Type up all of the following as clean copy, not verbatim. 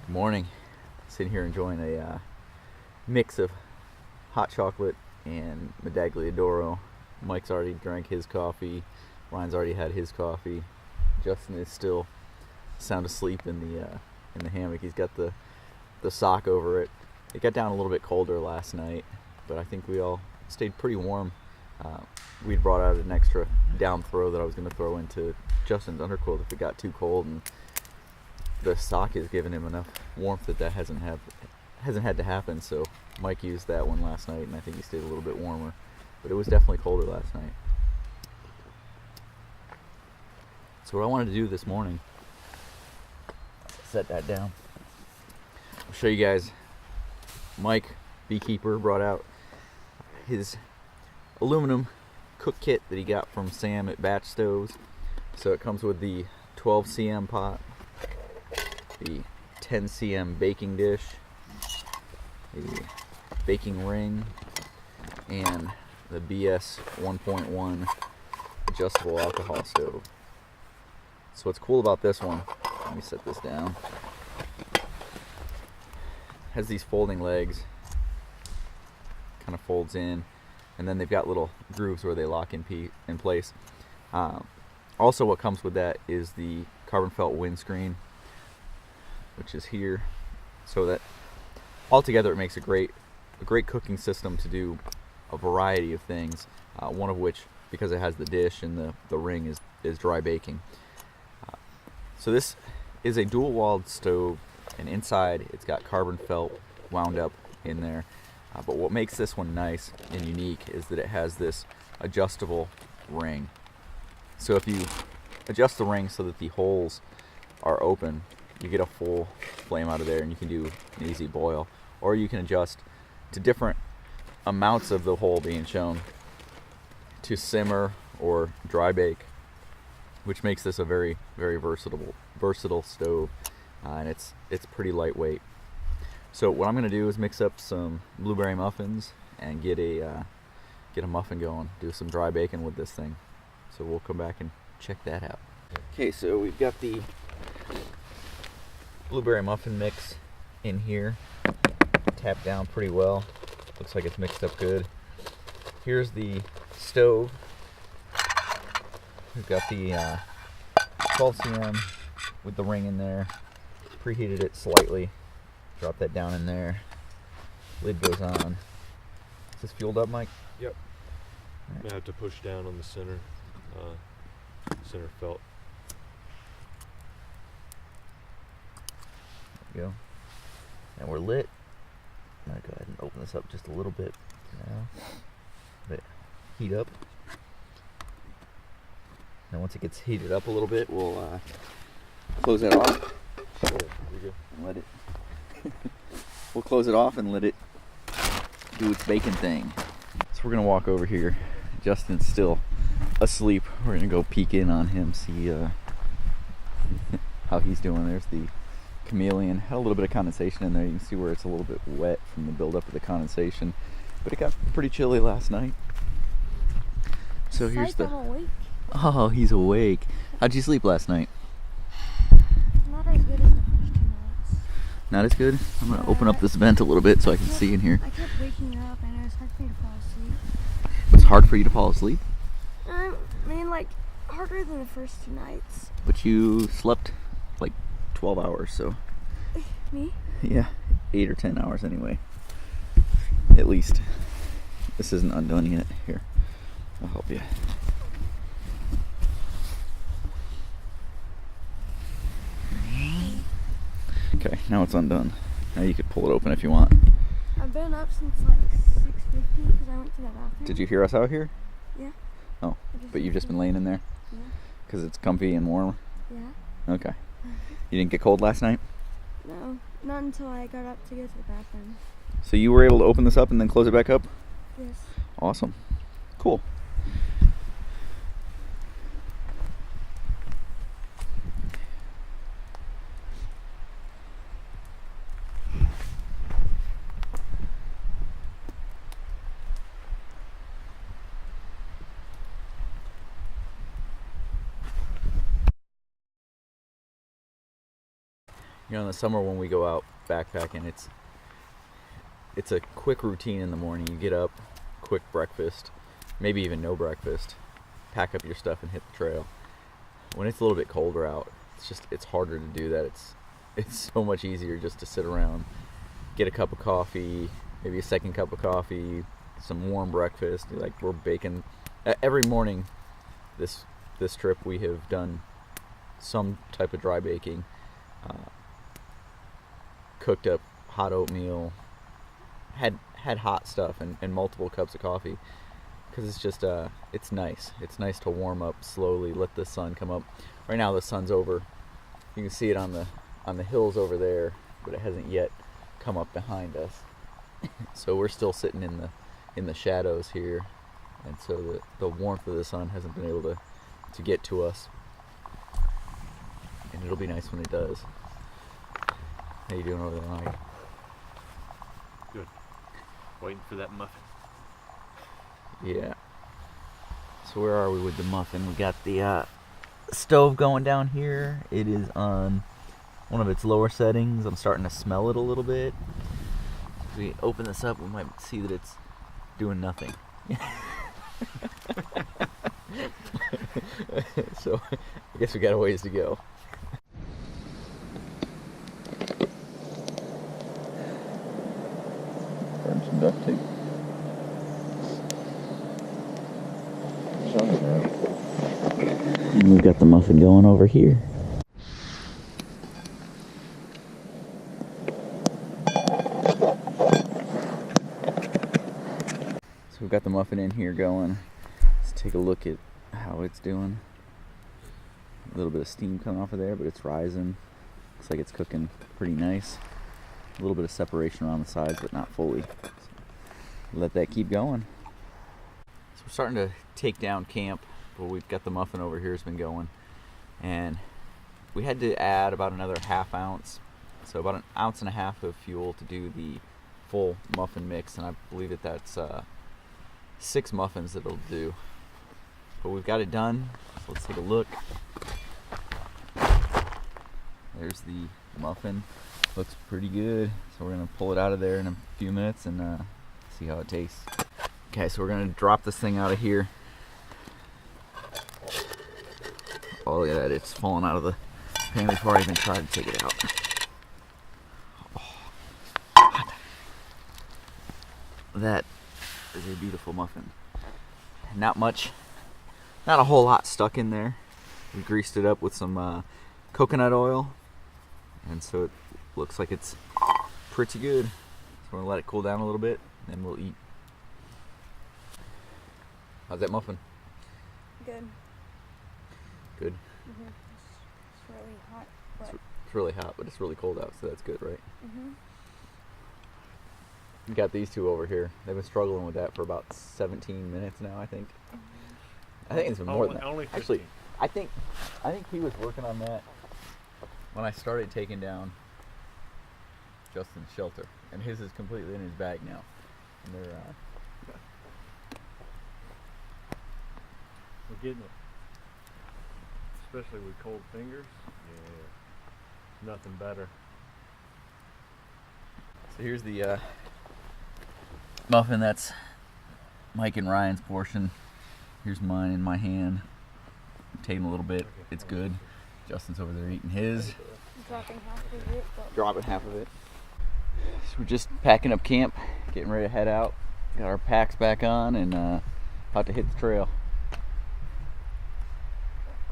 Good morning. Sitting here enjoying a mix of hot chocolate and Medagliadoro. Mike's already drank his coffee. Ryan's already had his coffee. Justin is still sound asleep in the hammock. He's got the sock over it. It got down a little bit colder last night, but I think we all stayed pretty warm. We'd brought out an extra down throw that I was going to throw into Justin's underquilt if it got too cold, and the sock has given him enough warmth that hasn't had to happen. So Mike used that one last night, and I think he stayed a little bit warmer. But it was definitely colder last night. So what I wanted to do this morning, set that down. I'll show you guys. Mike, beekeeper, brought out his aluminum cook kit that he got from Sam at Batch Stoves. So it comes with the 12 cm pot, the 10 cm baking dish, the baking ring, and the BS 1.1 adjustable alcohol stove. So what's cool about this one, let me set this down, has these folding legs, kind of folds in, and then they've got little grooves where they lock in place. Also what comes with that is the carbon felt windscreen, which is here, so that altogether it makes a great cooking system to do a variety of things, one of which, because it has the dish and the ring, is dry baking. So this is a dual walled stove, and inside it's got carbon felt wound up in there, but what makes this one nice and unique is that it has this adjustable ring. So if you adjust the ring so that the holes are open, you get a full flame out of there, and you can do an easy boil, or you can adjust to different amounts of the hole being shown to simmer or dry bake, which makes this a very, very versatile stove, and it's pretty lightweight. So what I'm going to do is mix up some blueberry muffins and get a muffin going, do some dry baking with this thing. So we'll come back and check that out. Okay, so we've got the blueberry muffin mix in here, tapped down pretty well. Looks like it's mixed up good. Here's the stove. We've got the 12 cm with the ring in there. Preheated it slightly. Drop that down in there. Lid goes on. Is this fueled up, Mike? Yep. Right. I have to push down on the center felt. There we go. And we're lit. I'm going to go ahead and open this up just a little bit now. Let it heat up. And once it gets heated up a little bit, we'll close that off. Sure, there we go. And let it. We'll close it off and let it do its baking thing. So we're gonna walk over here. Justin's still asleep. We're gonna go peek in on him, see how he's doing. There's the chameleon. Had a little bit of condensation in there. You can see where it's a little bit wet from the buildup of the condensation, but it got pretty chilly last night. So here's the. Oh, he's awake. How'd you sleep last night? Not as good as the first 2 nights. Not as good? I'm gonna open up this vent a little bit so I can see in here. I kept waking up and it was hard for me to fall asleep. It's hard for you to fall asleep? I mean, like, harder than the first 2 nights. But you slept like 12 hours, so. Me? Yeah, 8 or 10 hours anyway. At least. This isn't undone yet. Here, I'll help you. Okay, now it's undone. Now you could pull it open if you want. I've been up since like 6:50 because I went to the bathroom. Did you hear us out here? Yeah. Oh, but you've just been laying in there? Yeah. Because it's comfy and warm? Yeah. Okay. You didn't get cold last night? No, not until I got up to go to the bathroom. So you were able to open this up and then close it back up? Yes. Awesome. Cool. in the summer when we go out backpacking, it's a quick routine in the morning. You get up, quick breakfast, maybe even no breakfast, pack up your stuff and hit the trail. When it's a little bit colder out, it's harder to do that. It's so much easier just to sit around, get a cup of coffee, maybe a second cup of coffee, some warm breakfast. Like, we're baking every morning. This trip we have done some type of dry baking, cooked up hot oatmeal, had hot stuff and multiple cups of coffee, because it's just it's nice to warm up slowly, let the sun come up. Right now the sun's over, you can see it on the hills over there, but it hasn't yet come up behind us. So we're still sitting in the shadows here, and so the warmth of the sun hasn't been able to get to us, and it'll be nice when it does. How you doing over there, Mike? Good. Waiting for that muffin. Yeah. So where are we with the muffin? We got the stove going down here. It is on one of its lower settings. I'm starting to smell it a little bit. As we open this up, we might see that it's doing nothing. So I guess we got a ways to go. Burn some duct tape. And we've got the muffin going over here. So we've got the muffin in here going. Let's take a look at how it's doing. A little bit of steam coming off of there, but it's rising. Looks like it's cooking pretty nice. A little bit of separation around the sides, but not fully. So let that keep going. So we're starting to take down camp, but we've got the muffin over here has been going. And we had to add about another ½ ounce. So about 1.5 ounces of fuel to do the full muffin mix. And I believe that's 6 muffins that it'll do. But we've got it done. So let's take a look. There's the muffin. Looks pretty good. So we're gonna pull it out of there in a few minutes and see how it tastes. Okay, so we're gonna drop this thing out of here. Oh, look at that, it's falling out of the pan before I even try to take it out. Oh. That is a beautiful muffin. Not a whole lot stuck in there. We greased it up with some coconut oil, and so it looks like it's pretty good. So we're gonna let it cool down a little bit, and then we'll eat. How's that muffin? Good. Good. Mm-hmm. It's really hot. But It's really hot, but it's really cold out, so that's good, right? mm-hmm. You got these two over here. They've been struggling with that for about 17 minutes now, I think. I think it's been more than that. Only 15. Actually, I think he was working on that when I started taking down Justin's shelter, and his is completely in his bag now. And they're We're getting it. Especially with cold fingers. Yeah. Nothing better. So here's the muffin. That's Mike and Ryan's portion. Here's mine in my hand. I'm taking a little bit. It's good. Justin's over there eating his. Dropping half of it. But Dropping half of it. So we're just packing up camp, getting ready to head out. Got our packs back on and about to hit the trail.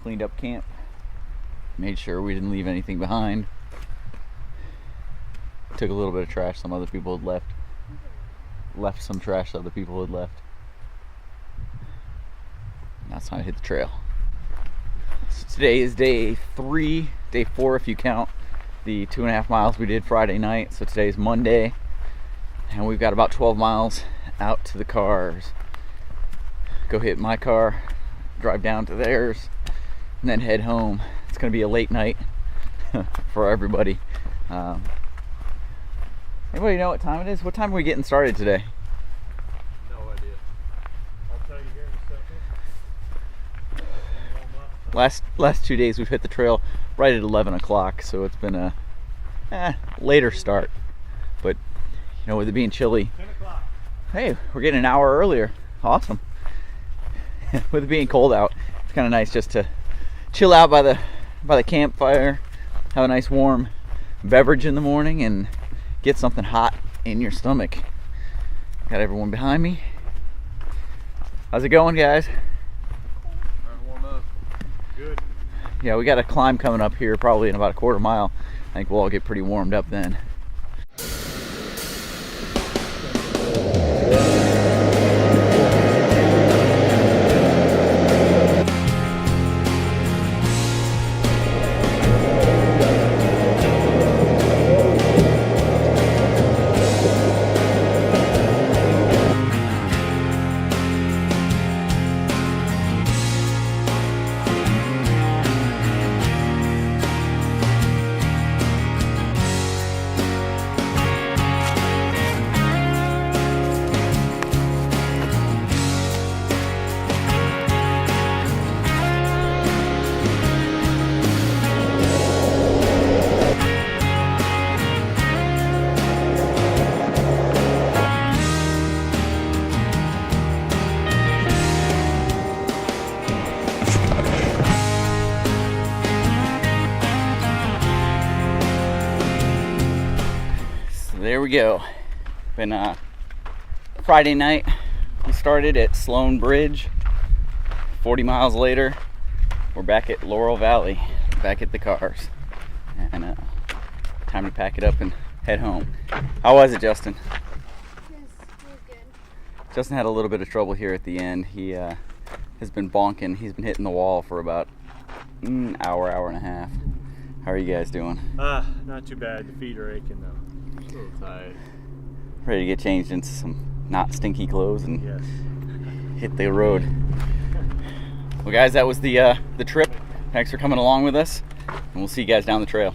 Cleaned up camp. Made sure we didn't leave anything behind. Took a little bit of trash some other people had left. Left some trash other people had left. Now it's time to hit the trail. So today is day 4 if you count the 2.5 miles we did Friday night. So today's Monday, and we've got about 12 miles out to the cars. Go hit my car, drive down to theirs, and then head home. It's gonna be a late night for everybody. Anybody know what time it is? What time are we getting started today? No idea. I'll tell you here in a second. Last 2 days we've hit the trail right at 11 o'clock, so it's been a later start. But you know, with it being chilly, hey, we're getting an hour earlier. Awesome. With it being cold out, it's kind of nice just to chill out by the campfire, have a nice warm beverage in the morning, and get something hot in your stomach. Got everyone behind me. How's it going, guys? Warm up. Good. Yeah, we got a climb coming up here probably in about a quarter mile. I think we'll all get pretty warmed up then. There we go. Been Friday night. We started at Sloan Bridge. 40 miles later, we're back at Laurel Valley, back at the cars, and time to pack it up and head home. How was it, Justin? It was good. Justin had a little bit of trouble here at the end. He has been bonking. He's been hitting the wall for about an hour and a half. How are you guys doing? Not too bad. The feet are aching though. A little tired. Ready to get changed into some not stinky clothes and Yes. hit the road. Well, guys, that was the trip. Thanks for coming along with us, and we'll see you guys down the trail.